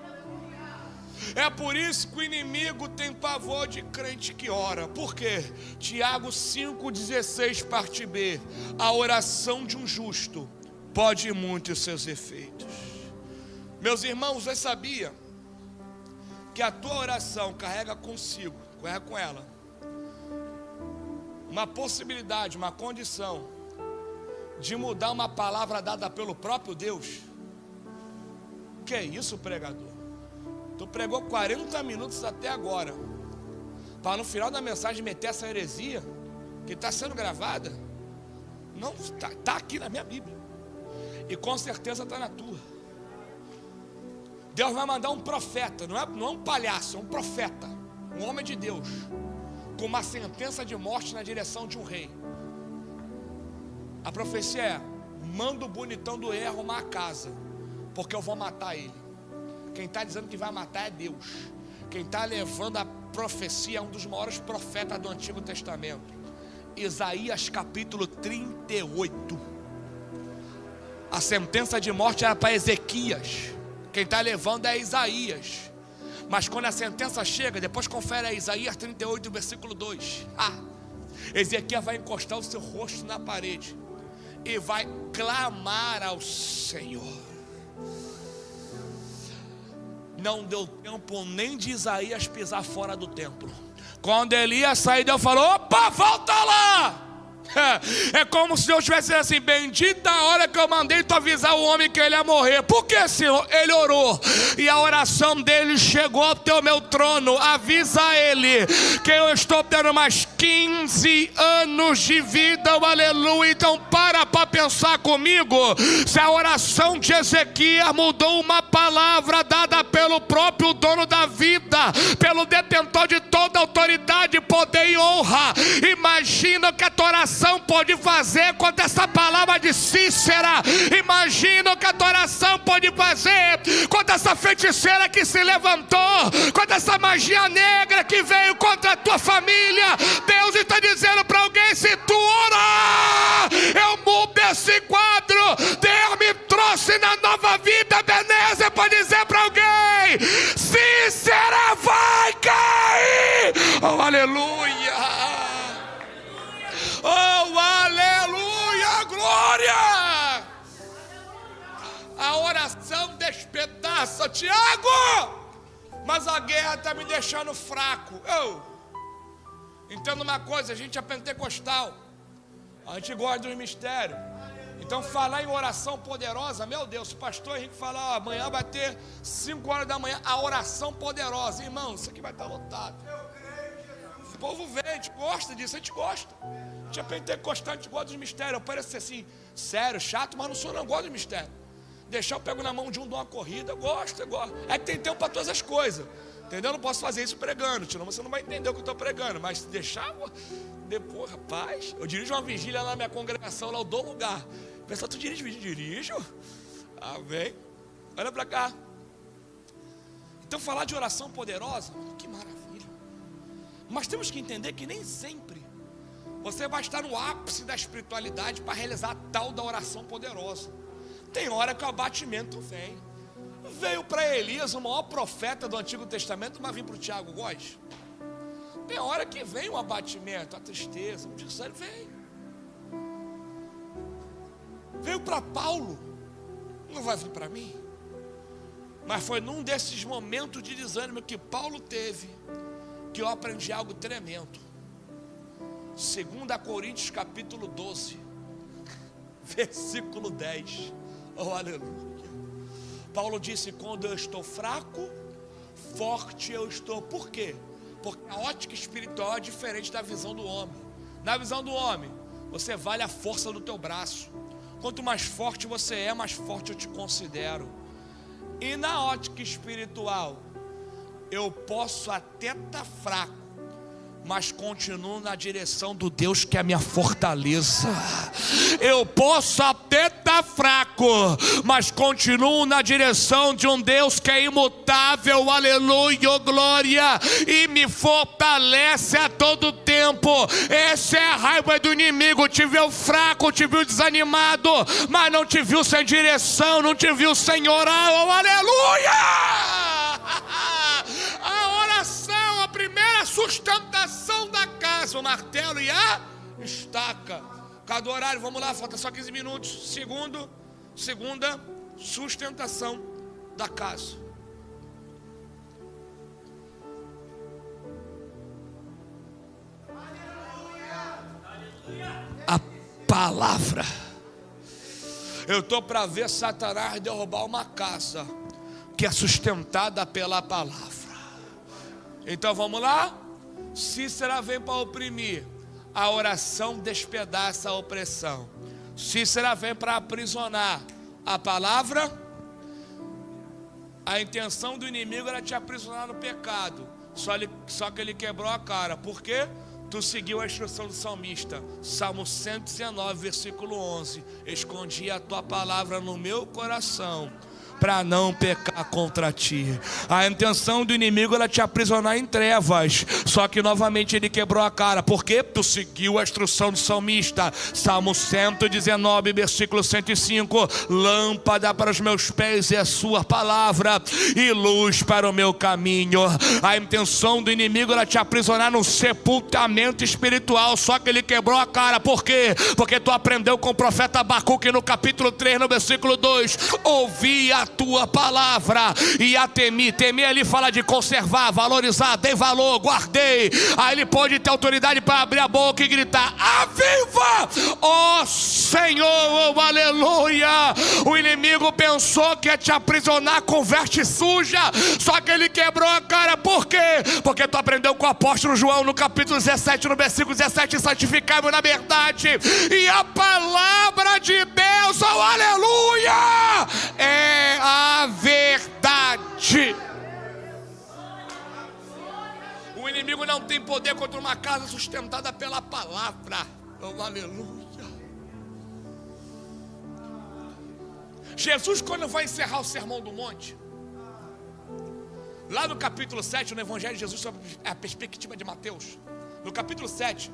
É por isso que o inimigo tem pavor de crente que ora. Por quê? Tiago 5,16, parte B: a oração de um justo pode muito os seus efeitos. Meus irmãos, você sabia que a tua oração carrega consigo, carrega com ela uma possibilidade, uma condição de mudar uma palavra dada pelo próprio Deus? Que é isso, pregador? Tu pregou 40 minutos até agora, para no final da mensagem meter essa heresia que está sendo gravada? Não, está aqui na minha Bíblia, e com certeza está na tua. Deus vai mandar um profeta, não é um palhaço, é um profeta, um homem de Deus, com uma sentença de morte na direção de um rei. A profecia é: manda o bonitão do rei arrumar a casa, porque eu vou matar ele. Quem está dizendo que vai matar é Deus. Quem está levando a profecia é um dos maiores profetas do Antigo Testamento, Isaías capítulo 38. A sentença de morte era para Ezequias, quem está levando é Isaías. Mas quando a sentença chega, depois confere a Isaías 38, versículo 2. Ezequias vai encostar o seu rosto na parede e vai clamar ao Senhor. Não deu tempo nem de Isaías pisar fora do templo. Quando ele ia sair, Deus falou: opa, volta lá. É como se Deus estivesse dizendo assim: bendita a hora que eu mandei tu avisar o homem que ele ia morrer. Por que, Senhor? Ele orou, e a oração dele chegou até o meu trono. Avisa ele que eu estou dando mais 15 anos de vida, aleluia. Então para pensar comigo. Se a oração de Ezequias mudou uma palavra dada pelo próprio dono da vida, pelo detentor de toda autoridade, poder e honra, imagina que a tua oração pode fazer contra essa palavra de Cícera. Imagina o que a tua oração pode fazer contra essa feiticeira que se levantou, contra essa magia negra que veio contra a tua família. Deus está dizendo para alguém: se tu orar, eu mudo esse quadro. Deus me trouxe na Nova Vida Ebenezer para dizer para alguém: Cícera vai cair. Oh aleluia. Oh, aleluia, glória! A oração despedaça, Tiago, mas a guerra está me deixando fraco. Entenda uma coisa, a gente é pentecostal, a gente gosta dos mistérios. Então falar em oração poderosa, meu Deus, o pastor Henrique fala: amanhã vai ter 5 horas da manhã a oração poderosa. Irmão, isso aqui vai estar lotado. O povo vem, a gente gosta disso, a gente gosta. A gente é pentecostal, a gente gosta dos mistérios. Eu pareço ser assim, sério, chato, mas não sou, não gosto de mistério. Deixar eu pego na mão de um, dou uma corrida, eu gosto. É que tem tempo para todas as coisas. Entendeu? Eu não posso fazer isso pregando, senão você não vai entender o que eu estou pregando. Mas se deixar, depois, rapaz, eu dirijo uma vigília lá na minha congregação, lá eu dou lugar. O pessoal, tu dirige vigília? Dirijo? Amém. Olha para cá. Então falar de oração poderosa, que maravilha. Mas temos que entender que nem sempre você vai estar no ápice da espiritualidade para realizar a tal da oração poderosa. Tem hora que o abatimento vem. Veio para Elias, o maior profeta do Antigo Testamento, mas vem para o Tiago Góes. Tem hora que vem o abatimento, a tristeza, o desânimo vem. Veio para Paulo, não vai vir para mim. Mas foi num desses momentos de desânimo que Paulo teve, que eu aprendi algo tremendo. 2 Coríntios capítulo 12, versículo 10. Oh, aleluia. Paulo disse: quando eu estou fraco, forte eu estou. Por quê? Porque a ótica espiritual é diferente da visão do homem. Na visão do homem, você vale a força do teu braço. Quanto mais forte você é, mais forte eu te considero. E na ótica espiritual, eu posso até estar fraco, mas continuo na direção do Deus que é a minha fortaleza. Eu posso até estar fraco, mas continuo na direção de um Deus que é imutável, aleluia, glória, e me fortalece a todo tempo. Essa é a raiva do inimigo. Te viu fraco, te viu desanimado, mas não te viu sem direção, não te viu sem orar, oh, aleluia. A oração, a primeira sustentação da casa, o martelo e a estaca. Cada horário, vamos lá, falta só 15 minutos. Segunda sustentação da casa. A palavra. Eu estou para ver Satanás derrubar uma casa que é sustentada pela palavra. Então vamos lá. Cícera vem para oprimir, a oração despedaça a opressão. Cícera vem para aprisionar, a palavra. A intenção do inimigo era te aprisionar no pecado, só que ele quebrou a cara. Por quê? Tu seguiu a instrução do salmista, Salmo 119, versículo 11: escondi a tua palavra no meu coração, para não pecar contra ti. A intenção do inimigo era te aprisionar em trevas, só que novamente ele quebrou a cara. Por quê? Tu seguiu a instrução do salmista, Salmo 119, versículo 105: lâmpada para os meus pés é a sua palavra e luz para o meu caminho. A intenção do inimigo era te aprisionar num sepultamento espiritual, só que ele quebrou a cara. Por quê? Porque tu aprendeu com o profeta Abacuque no capítulo 3, no versículo 2: ouvi a tua palavra e a temi. Temer ali fala de conservar, valorizar, dei valor, guardei. Aí ele pode ter autoridade para abrir a boca e gritar: aviva, ó Senhor, oh, aleluia. O inimigo pensou que ia te aprisionar com veste suja, só que ele quebrou a cara. Por quê? Porque tu aprendeu com o apóstolo João no capítulo 17, no versículo 17: santificai-vos na verdade, e a palavra de Deus, oh, aleluia, é a verdade. O inimigo não tem poder contra uma casa sustentada pela palavra. Oh, aleluia. Jesus, quando vai encerrar o sermão do monte, lá no capítulo 7, no Evangelho de Jesus, sobre a perspectiva de Mateus, no capítulo 7,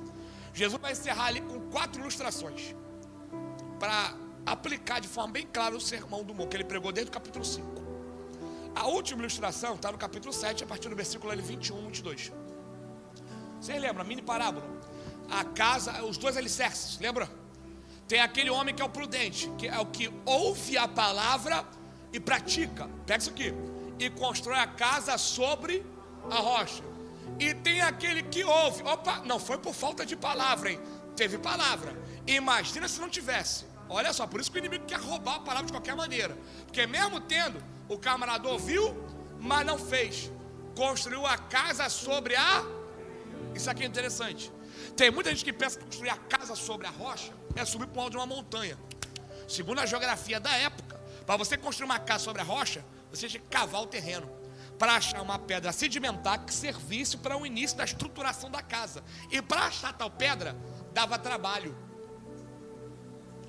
Jesus vai encerrar ali com 4 ilustrações para aplicar de forma bem clara o sermão do monte que ele pregou desde o capítulo 5. A última ilustração está no capítulo 7, a partir do versículo 21, 22. Vocês lembram? A mini parábola. A casa, os 2 alicerces, lembra? Tem aquele homem que é o prudente, que é o que ouve a palavra e pratica. Pega isso aqui. E constrói a casa sobre a rocha. E tem aquele que ouve. Opa, não foi por falta de palavra, hein? Teve palavra. Imagina se não tivesse. Olha só, por isso que o inimigo quer roubar a palavra de qualquer maneira. Porque mesmo tendo, o camarada ouviu, mas não fez. Construiu a casa sobre a... Isso aqui é interessante. Tem muita gente que pensa que construir a casa sobre a rocha é subir para o alto de uma montanha. Segundo a geografia da época, para você construir uma casa sobre a rocha, você tinha que cavar o terreno. para achar uma pedra sedimentar que servisse para o início da estruturação da casa. E para achar tal pedra, dava trabalho.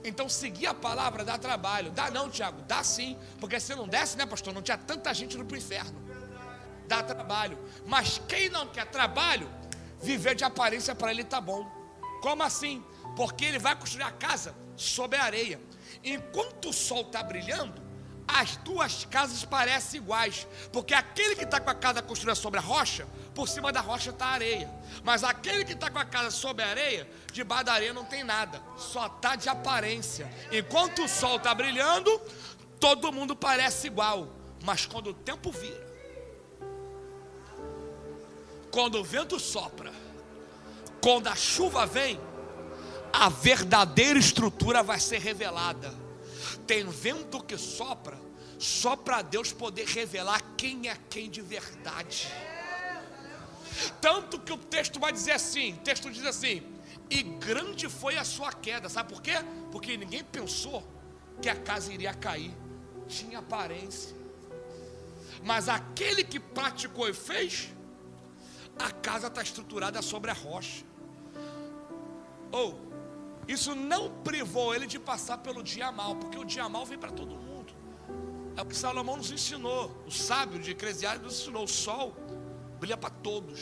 Então seguir a palavra dá trabalho. Dá não, Tiago, dá sim. Porque se não desse, né, pastor, não tinha tanta gente indo para o inferno. Dá trabalho. Mas quem não quer trabalho, viver de aparência para ele tá bom. Como assim? Porque ele vai construir a casa sobre a areia. Enquanto o sol está brilhando, as duas casas parecem iguais, porque aquele que está com a casa construída sobre a rocha, por cima da rocha está a areia. Mas aquele que está com a casa sobre a areia, debaixo da areia não tem nada, só está de aparência. Enquanto o sol está brilhando, todo mundo parece igual. Mas quando o tempo vira, quando o vento sopra, quando a chuva vem, a verdadeira estrutura vai ser revelada. Tem vento que sopra, só para Deus poder revelar quem é quem de verdade. Tanto que o texto vai dizer assim, o texto diz assim: e grande foi a sua queda. Sabe por quê? Porque ninguém pensou que a casa iria cair. Tinha aparência. Mas aquele que praticou e fez, a casa está estruturada sobre a rocha. Isso não privou ele de passar pelo dia mal, porque o dia mal vem para todo mundo. É o que Salomão nos ensinou, o sábio de Eclesiastes nos ensinou: o sol brilha para todos.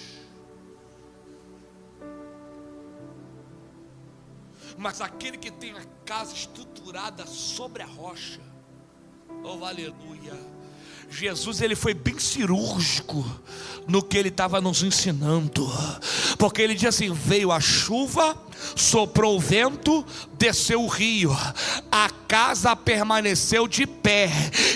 Mas aquele que tem a casa estruturada sobre a rocha, aleluia. Jesus, ele foi bem cirúrgico no que ele estava nos ensinando, porque ele diz assim: veio a chuva, soprou o vento, desceu o rio, a casa permaneceu de pé.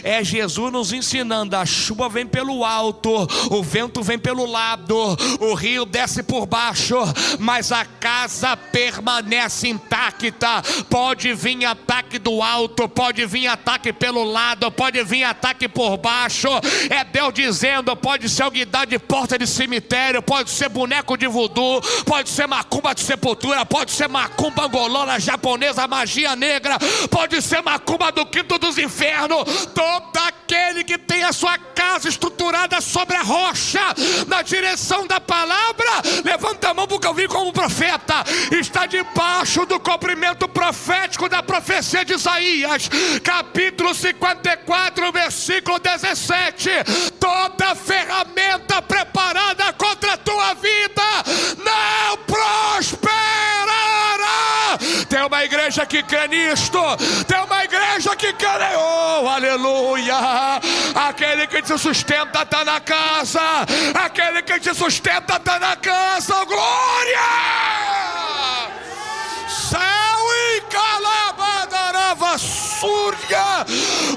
É Jesus nos ensinando: a chuva vem pelo alto, o vento vem pelo lado, o rio desce por baixo, mas a casa permanece intacta. Pode vir ataque do alto, pode vir ataque pelo lado, pode vir ataque por baixo. É Deus dizendo: pode ser alguém de porta de cemitério, pode ser boneco de voodoo, pode ser macumba de sepultura, pode ser macumba angolana, japonesa, magia negra, pode ser macumba do quinto dos infernos. Todo aquele que tem a sua casa estruturada sobre a rocha, na direção da palavra, levanta a mão, porque eu vim como profeta, está debaixo do cumprimento profético da profecia de Isaías, capítulo 54, versículo 17. Toda ferramenta preparada contra a tua vida não prosperará. Tem uma igreja que crê nisto, tem uma igreja que crê, aleluia. Aquele que te sustenta está na casa, aquele que te sustenta está na casa, glória. Céu e calabadarava súria.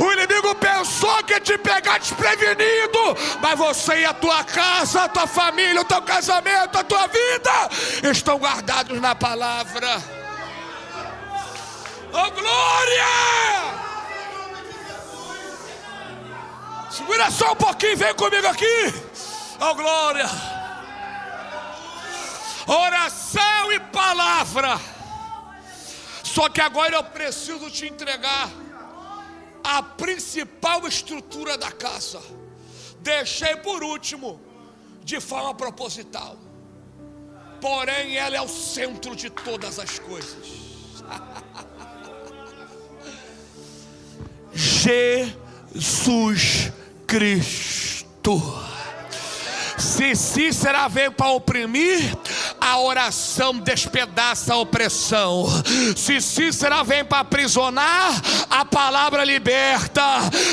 O inimigo pensou que ia te pegar desprevenido, mas você e a tua casa, a tua família, o teu casamento, a tua vida estão guardados na palavra. Oh, glória! Segura só um pouquinho, vem comigo aqui. Oh, glória! Oração e palavra. Só que agora eu preciso te entregar a principal estrutura da casa. Deixei por último, de forma proposital. Porém, ela é o centro de todas as coisas. Jesus Cristo. Se Cícera veio para oprimir, a oração despedaça a opressão. Se Cícera vem para aprisionar, a palavra liberta.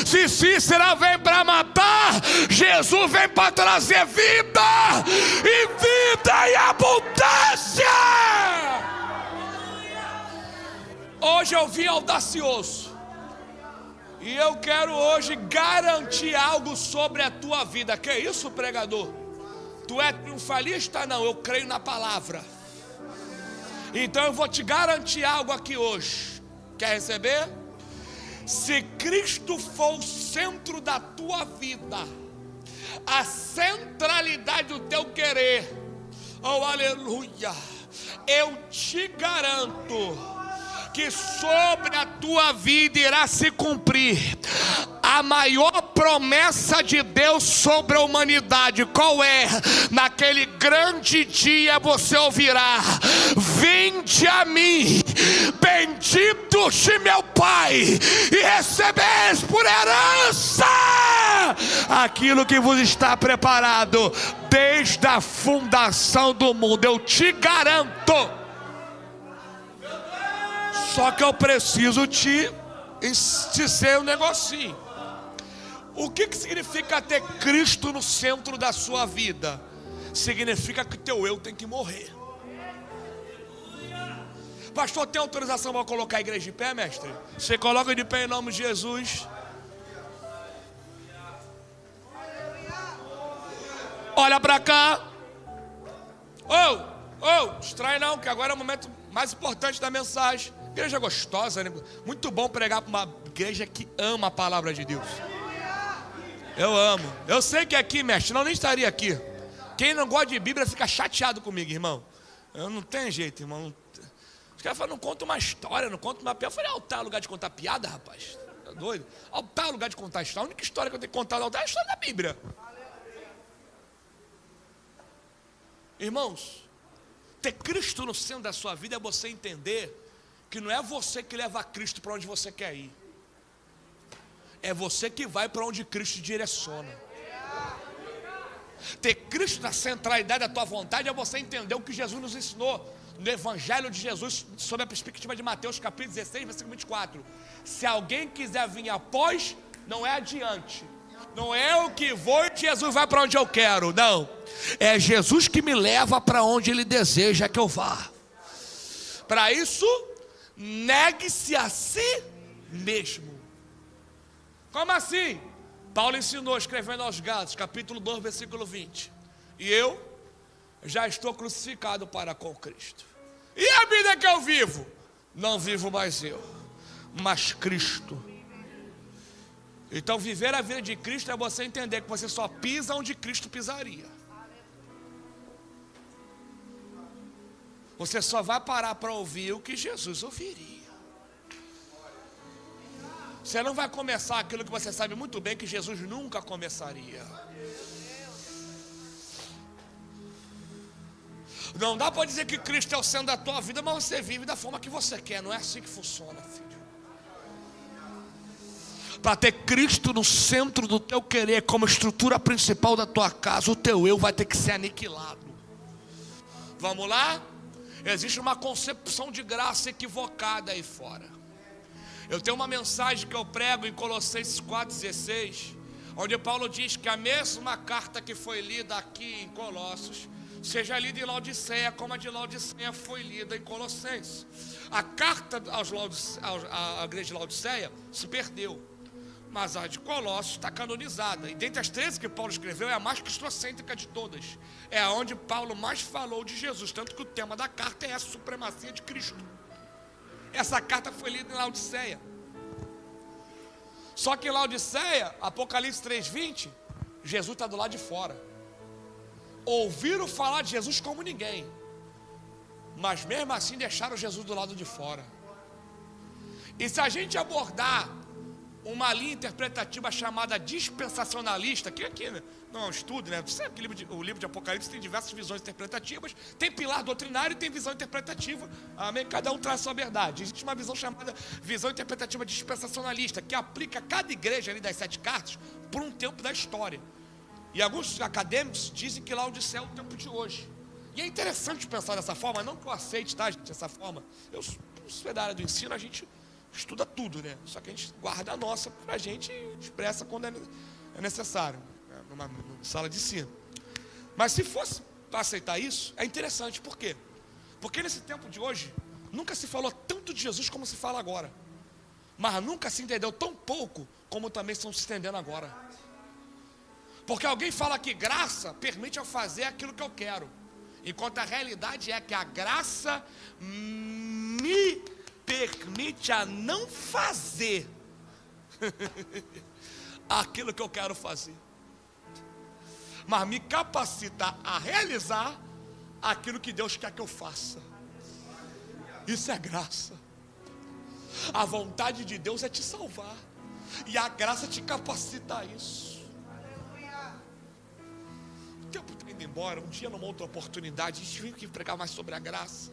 Se Cícera vem para matar, Jesus vem para trazer vida, e vida em abundância. Hoje eu vim audacioso, e eu quero hoje garantir algo sobre a tua vida. Que isso, pregador? Tu é triunfalista? Não, eu creio na palavra. Então eu vou te garantir algo aqui hoje. Quer receber? Se Cristo for o centro da tua vida, a centralidade do teu querer, oh aleluia, eu te garanto que sobre a tua vida irá se cumprir a maior promessa de Deus sobre a humanidade. Qual é? Naquele grande dia você ouvirá: vinde a mim, benditos de meu Pai, e recebeis por herança aquilo que vos está preparado desde a fundação do mundo. Eu te garanto. Só que eu preciso te dizer um negocinho. O que significa ter Cristo no centro da sua vida? Significa que teu eu tem que morrer. Pastor, tem autorização para colocar a igreja de pé, mestre? Você coloca de pé em nome de Jesus. Olha para cá. Distrai não, que agora é o momento mais importante da mensagem. Igreja gostosa, né? Muito bom pregar para uma igreja que ama a palavra de Deus. Eu amo. Eu sei que aqui, mestre, senão nem estaria aqui. Quem não gosta de Bíblia fica chateado comigo, irmão. Eu não tenho jeito, irmão. Os caras falam, não conta uma história, não conta uma piada. Eu falei, altar é lugar de contar piada, rapaz? Tá doido? Altar é lugar de contar história. A única história que eu tenho que contar no altar é a história da Bíblia. Irmãos, ter Cristo no centro da sua vida é você entender que não é você que leva Cristo para onde você quer ir. É você que vai para onde Cristo te direciona. Ter Cristo na centralidade da tua vontade é você entender o que Jesus nos ensinou no Evangelho de Jesus, sob a perspectiva de Mateus capítulo 16, versículo 24. Se alguém quiser vir após, não é adiante. Não é eu que vou e Jesus vai para onde eu quero. Não, é Jesus que me leva para onde Ele deseja que eu vá. Para isso, negue-se a si mesmo. Como assim? Paulo ensinou escrevendo aos Gálatas, capítulo 2, versículo 20. E eu já estou crucificado para com Cristo. E a vida que eu vivo? Não vivo mais eu, mas Cristo. Então viver a vida de Cristo é você entender que você só pisa onde Cristo pisaria. Você só vai parar para ouvir o que Jesus ouviria. Você não vai começar aquilo que você sabe muito bem que Jesus nunca começaria. Não dá para dizer que Cristo é o centro da tua vida, mas você vive da forma que você quer. Não é assim que funciona, filho. Para ter Cristo no centro do teu querer, como estrutura principal da tua casa, o teu eu vai ter que ser aniquilado. Vamos lá? Existe uma concepção de graça equivocada aí fora. Eu tenho uma mensagem que eu prego em Colossenses 4,16, onde Paulo diz que a mesma carta que foi lida aqui em Colossos seja lida em Laodiceia, como a de Laodiceia foi lida em Colossenses. A carta à igreja de Laodiceia se perdeu, mas a de Colossos está canonizada. E dentre as 13 que Paulo escreveu, é a mais cristocêntrica de todas. É onde Paulo mais falou de Jesus, tanto que o tema da carta é a supremacia de Cristo. Essa carta foi lida em Laodiceia. Só que em Laodiceia, Apocalipse 3,20, Jesus está do lado de fora. Ouviram falar de Jesus como ninguém, mas mesmo assim deixaram Jesus do lado de fora. E se a gente abordar uma linha interpretativa chamada dispensacionalista, que aqui não é um estudo, né? Você sabe que o livro de Apocalipse tem diversas visões interpretativas, tem pilar doutrinário e tem visão interpretativa, amém? Cada um traz a sua verdade. Existe uma visão chamada visão interpretativa dispensacionalista, que aplica cada igreja ali das 7 cartas por um tempo da história. E alguns acadêmicos dizem que Laodiceia é o tempo de hoje. E é interessante pensar dessa forma, não que eu aceite, tá, gente, dessa forma. Eu sou da área do ensino, a gente estuda tudo, né? Só que a gente guarda a nossa pra gente e expressa quando é necessário, numa sala de ensino. Mas se fosse para aceitar isso, é interessante. Por quê? Porque nesse tempo de hoje, nunca se falou tanto de Jesus como se fala agora. Mas nunca se entendeu tão pouco como também estão se entendendo agora. Porque alguém fala que graça permite eu fazer aquilo que eu quero, enquanto a realidade é que a graça me permite a não fazer aquilo que eu quero fazer, mas me capacita a realizar aquilo que Deus quer que eu faça. Isso é graça. A vontade de Deus é te salvar. E a graça te capacita a isso. O tempo está indo embora. Um dia, numa outra oportunidade, a gente veio aqui pregar mais sobre a graça.